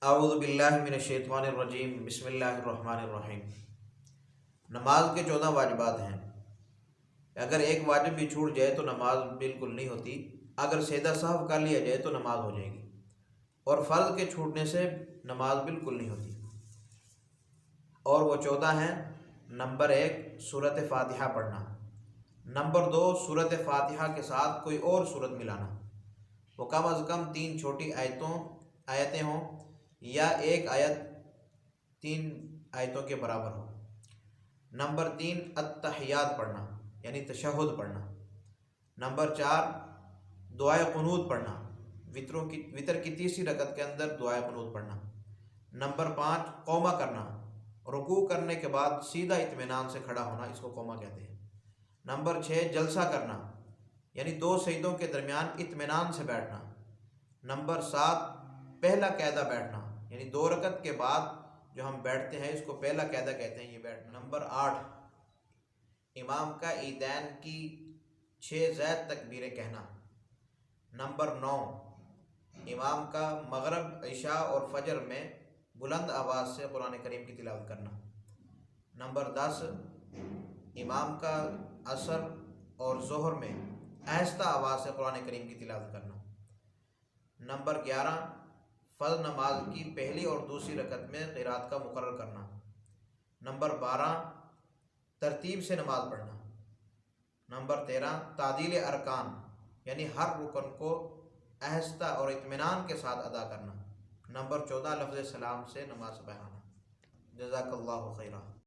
اعوذ باللہ من الشیطان الرجیم، بسم اللہ الرحمن الرحیم۔ نماز کے 14 واجبات ہیں۔ اگر ایک واجب بھی چھوٹ جائے تو نماز بالکل نہیں ہوتی۔ اگر سجدہ سہو کر لیا جائے تو نماز ہو جائے گی، اور فرض کے چھوٹنے سے نماز بالکل نہیں ہوتی۔ اور وہ 14 ہیں: نمبر 1 سورۃ فاتحہ پڑھنا، نمبر 2 سورۃ فاتحہ کے ساتھ کوئی اور سورت ملانا، وہ کم از کم 3 چھوٹی آیتیں ہوں یا ایک آیت 3 آیتوں کے برابر ہو۔ نمبر 3 التحیات پڑھنا یعنی تشہد پڑھنا۔ نمبر 4 دعائے قنوت پڑھنا، وتر کی تیسری رکعت کے اندر دعائے قنوت پڑھنا۔ نمبر 5 قومہ کرنا، رکوع کرنے کے بعد سیدھا اطمینان سے کھڑا ہونا، اس کو قومہ کہتے ہیں۔ نمبر 6 جلسہ کرنا یعنی 2 سجدوں کے درمیان اطمینان سے بیٹھنا۔ نمبر 7 پہلا قاعدہ بیٹھنا یعنی 2 رکعت کے بعد جو ہم بیٹھتے ہیں اس کو پہلا قاعدہ کہتے ہیں، یہ بیٹھنا۔ نمبر 8 امام کا عیدین کی 6 زائد تکبیریں کہنا۔ نمبر 9 امام کا مغرب، عشاء اور فجر میں بلند آواز سے قرآن کریم کی تلاوت کرنا۔ نمبر 10 امام کا عصر اور ظہر میں آہستہ آواز سے قرآن کریم کی تلاوت کرنا۔ نمبر 11 فرض نماز کی پہلی اور دوسری رکعت میں قرات کا مقرر کرنا۔ نمبر 12 ترتیب سے نماز پڑھنا۔ نمبر 13 تعدیل ارکان یعنی ہر رکن کو آہستہ اور اطمینان کے ساتھ ادا کرنا۔ نمبر 14 لفظ سلام سے نماز پڑھانا۔ جزاک اللہ خیرہ۔